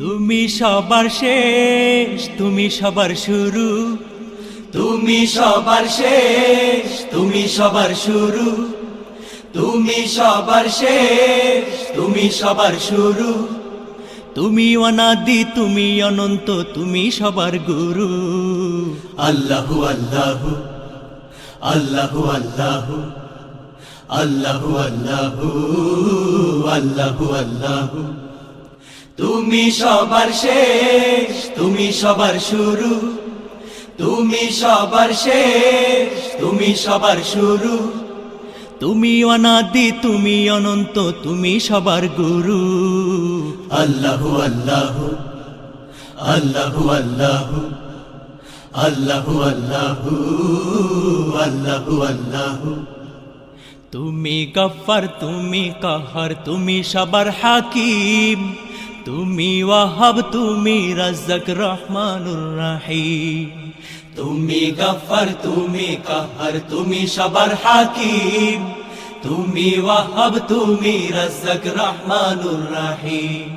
তুমি সবার শেষ, তুমি সবার শুরু, তুমি সবার শেষ, তুমি সবার শুরু, তুমি সবার শেষ, তুমি সবার শুরু, তুমি অনাদি, তুমি অনন্ত, তুমি সবার গুরু। আল্লাহু আল্লাহু আল্লাহু আল্লাহু আল্লাহু আল্লাহু আল্লাহু আল্লাহু। তুমি সবার শেষ, তুমি সবার শুরু, তুমি সবার শেষ, তুমি সবার শুরু, তুমি অনাদি, তুমি অনন্ত, তুমি সবার গুরু। আল্লাহু আল্লাহু আল্লাহু আল্লাহু আল্লাহু আল্লাহু আল্লাহু আল্লাহু। তুমি গফফার, তুমি কাহার, তুমি সবার হাকিম, তুমি ওয়াহাব, তুমি রাজ্জাক, রহমানুর রহিম। তুমি গফফার, তুমি কাহার, তুমি সবার হাকিম, তুমি ওয়াহাব, তুমি রাজ্জাক, রহমানুর রহিম।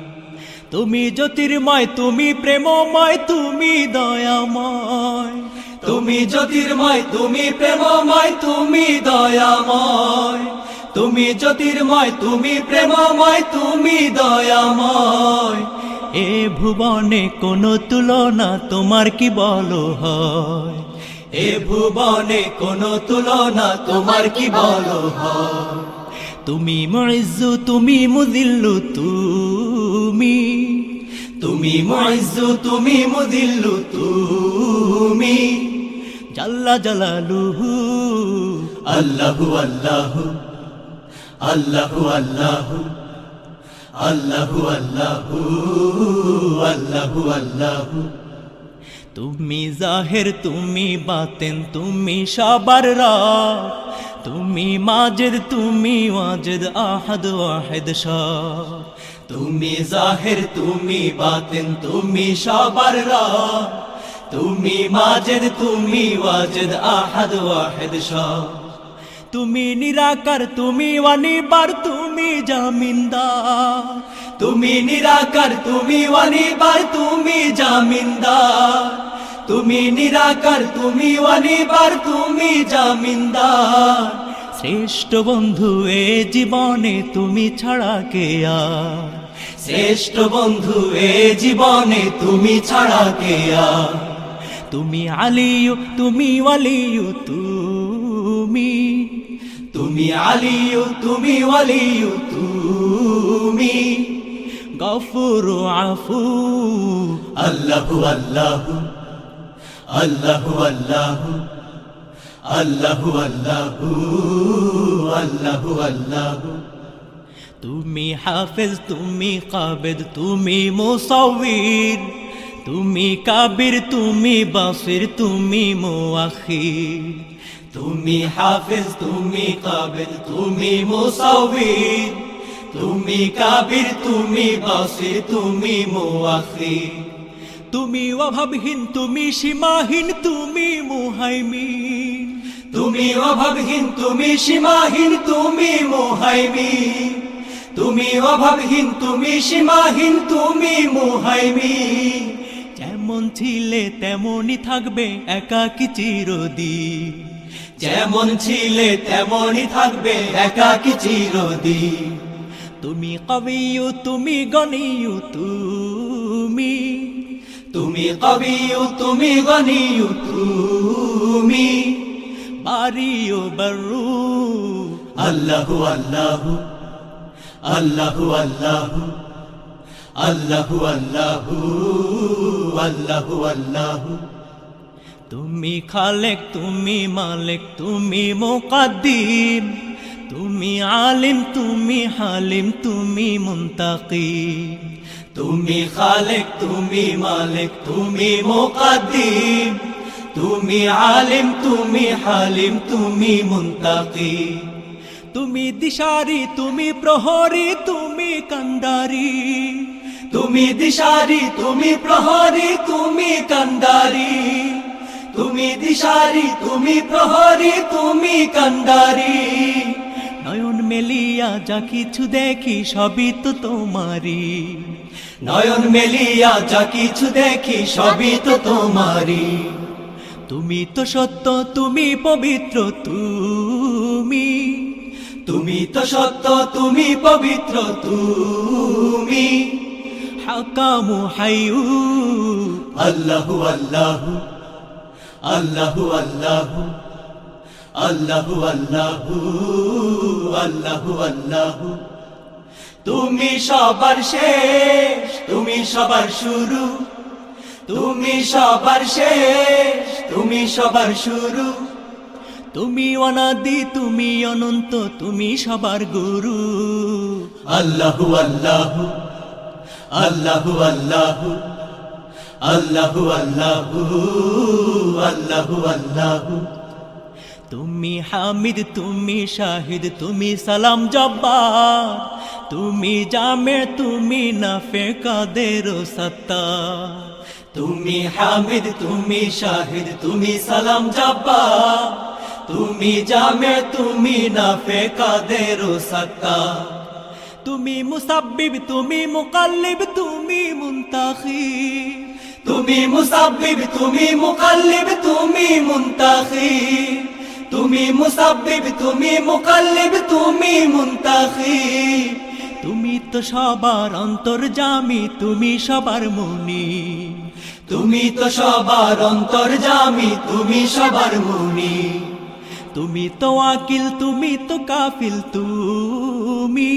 তুমি জ্যোতির্ময়, তুমি প্রেমময়, তুমি দয়াময়, তুমি জ্যোতির্ময়, তুমি প্রেমময়, তুমি দয়াময়, তুমি জ্যোতির্ময়, তুমি প্রেমময়, তুমি দয়াময়। এ ভুবনে কোনো তুলনা তোমার কি বলো হয়, এ ভুবনে কোনো তুলনা তোমার কি বলো হয়। তুমি মুইজ্জু, তুমি মুযিল্লু, তুমি তুমি মুইজ্জু, তুমি মুযিল্লু, তুমি জাল্লা জালালুহু। আল্লাহু আল্লাহু আল্লাহু আল্লাহু আল্লাহু আল্লাহু আল্লাহু আল্লাহু। তুমি জাহের, তুমি বাতেন, তুমি সবার রব, তুমি মাজিদ, তুমি ওয়াজিদ, আহাদ ওয়াহিদ সব। তুমি জাহের, তুমি বাতেন, তুমি সবার রব, তুমি মাজিদ, তুমি ওয়াজিদ, আহাদ ওয়াহিদ সব। তুমি নিরাকার, তুমি অনিবার, তুমি জামিনদার, তুমি নিরাকার, তুমি অনিবার, তুমি জামিনদার, তুমি নিরাকার, তুমি অনিবার, তুমি জামিনদার। শ্রেষ্ঠ বন্ধু এ জীবনে তুমি ছাড়া কে আর, শ্রেষ্ঠ বন্ধু এ জীবনে তুমি ছাড়া কে আর। তুমি আলিয়ু, তুমি ওয়ালিয়ু, তুমি তুমি আলিয়ু, তুমি ওয়ালিয়ু, তুমি গফুর আফু। আল্লাহু আল্লাহু আল্লাহু আল্লাহু আল্লাহু আল্লাহু আল্লাহু আল্লাহু। তুমি হাফেজ, তুমি কাবিদ, তুমি মুসাউবির, তুমি কাবির, তুমি বাসির, তুমি মুআখির। তুমি হাফেজ, তুমি কাবির, তুমি মুসাউবির, তুমি কাবির, তুমি বাসির, তুমি মুআখির। তুমি অভাবহীন, তুমি সীমাহীন, তুমি মুহাইমিন, তুমি অভাবহীন, তুমি সীমাহীন, তুমি মুহাইমিন। তুমি অভাবহীন, তুমি সীমাহীন, তুমি মুহাইমিন। যেমন ছিলে তেমনই থাকবে একাকী চিরদিন, যেমন ছিলে তেমনই থাকবে একাকী চিরদিন। তুমি কবিয়্যু, তুমি গনিয়্যু, তুমি তুমি কবিয়্যু, তুমি গনিয়্যু, তুমি বারিয়ু বাররু। আল্লাহু আল্লাহু আল্লাহু আল্লাহু আল্লাহু আল্লাহু আল্লাহু আল্লাহু। তুমি খালেক, তুমি মালিক, তুমি মুকাদ্দিম, তুমি আলিম, তুমি হালিম, তুমি মুনতাকিম। তুমি খালেক, তুমি মালিক, তুমি মুকাদ্দিম, তুমি আলিম, তুমি হালিম, তুমি মুনতাকিম। তুমি দিশারি, তুমি প্রহরী, তুমি কান্ডারি, তুমি দিশারি, তুমি প্রহরী, তুমি কান্ডারি, তুমি দিশারি, তুমি প্রহরী, তুমি কান্ডারি। নয়ন মেলিয়া যা কিছু দেখি সবই তো তোমারি। নয়ন মেলিয়া যা কিছু দেখি সবই তো তোমারই। তুমি তো সত্য, তুমি পবিত্র, তুমি তো সত্য, তুমি পবিত্র, তুমি হাকামু হাইয়ু। আল্লাহু আল্লাহু আল্লাহু আল্লাহু আল্লাহু আল্লাহু আল্লাহু আল্লাহু। তুমি সবার শেষ, তুমি সবার শুরু, তুমি সবার শেষ, তুমি সবার শুরু। তুমি অনাদি, তুমি অনন্ত, তুমি সবার গুরু। আল্লাহু আল্লাহু আল্লাহু আল্লাহু আল্লাহু আল্লাহু আল্লাহু আল্লাহু। তুমি হামিদ, তুমি শাহিদ, তুমি সালাম জব্বার, তুমি জামে, তুমি নাফে কাদের সত্তার। তুমি হামিদ, তুমি শাহিদ, তুমি সালাম জব্বার, তুমি জামে, তুমি নাফে কাদের সত্তার। তুমি মুসাব্বিব, তুমি মুকাল্লিব, তুমি মুনতাখির। তুমি মুসাব্বিব, তুমি মুকাল্লিব, তুমি মুনতাখির। তুমি মুসাব্বিব, তুমি মুকাল্লিব, তুমি মুনতাখির। তুমি তো সবার অন্তর্যামী, তুমি সবার মুনি। তুমি তো সবার অন্তর্যামী, তুমি সবার মুনি। তুমি তো আকিল, তুমি তো কাফিল, তুমি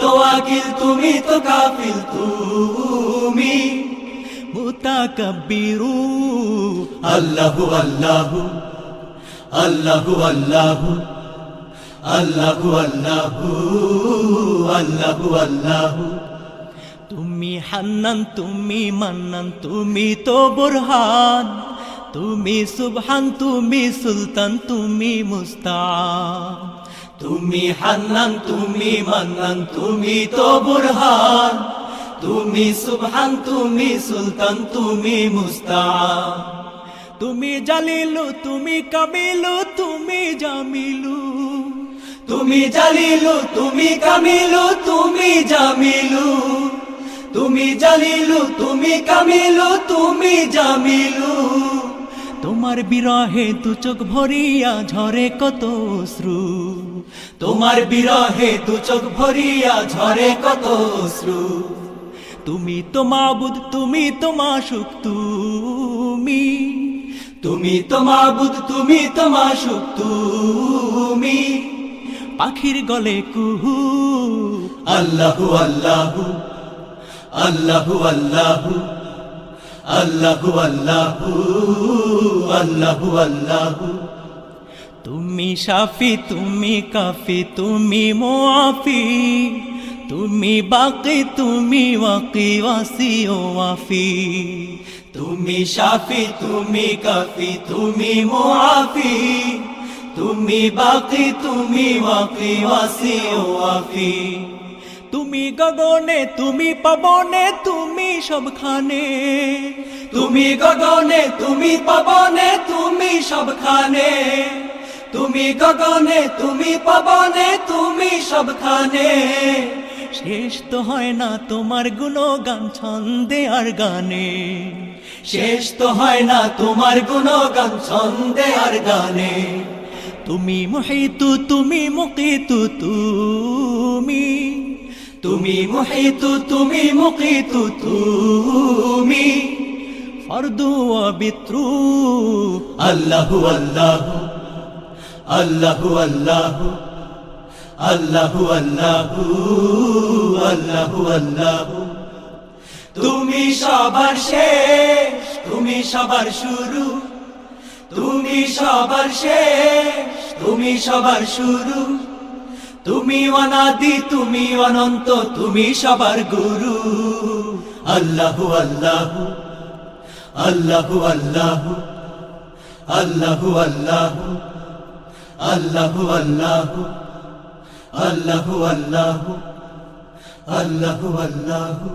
তো আকিল, তুমি তো কাফিল, তুমি মুতাকাব্বিরু। আল্লাহু আল্লাহু আল্লাহু আল্লাহু আল্লাহু আল্লাহু আল্লাহু আল্লাহু। তুমি হান্নান, তুমি মান্নান, তুমি তো বুরহান, তুমি সুবহান, তুমি সুলতান, তুমি মুস্তাআন। তুমি হান্নান, তুমি মান্নান, তুমি তো বুরহান, তুমি সুবহান, তুমি সুলতান, তুমি মুস্তাআন। তুমি জালিলু, তুমি কামিলু, তুমি জামিলু। তুমি জালিলু, তুমি কামিলু, তুমি জামিলু। তুমি জালিলু, তুমি কামিলু, তুমি জামিলু। তোমার বিরহে দু চোখ ভরিয়া ঝরে কত অশ্রু। তোমার বিরহে দু চোখ ভরিয়া ঝরে কত অশ্রু। তুমি তো মাবুদ, তুমি তো মাশুক, তুমি তো মাবুদ, তুমি তো মাশুক, তুমি পাখির গলে কুহু। আল্লাহু আল্লাহু আল্লাহু আল্লাহু আল্লাহু আল্লাহু আল্লাহু আল্লাহু। তুমি শাফি, তুমি কাফি, তুমি মুআফি, তুমি বাকি, তুমি ওয়াকি, ওয়াসি ও ওয়াফি। তুমি শাফি, তুমি কাফি, তুমি মুআফি, তুমি বাকি, তুমি ওয়াকি, ওয়াসি ও ওয়াফি। তুমি গগনে, তুমি পবনে, তুমি সবখানে। তুমি গগনে, তুমি পবনে, তুমি সবখানে। তুমি গগনে, তুমি পবনে, তুমি সবখানে। শেষ তো হয় না তোমার গুণগান ছন্দে আর গানে। শেষ তো হয় না তোমার গুণগান ছন্দে আর গানে। তুমি মুহিতু, তুমি মুকিতু, তুমি মুহিতু, তুমি মুকিতু, তুমি ফরদু ওয়া বিত্রু। আল্লাহু আল্লাহু আল্লাহু আল্লাহু আল্লাহু আল্লাহু আল্লাহু আল্লাহু। তুমি সবার শেষ, তুমি সবার শুরু, তুমি সবার শেষ, তুমি সবার শুরু। তুমি অনাদি, তুমি অনন্ত, তুমি সবার গুরু। আল্লাহু আল্লাহু আল্লাহু আল্লাহু আল্লাহু আল্লাহু আল্লাহু আল্লাহু আল্লাহু আল্লাহু আল্লাহু আল্লাহু।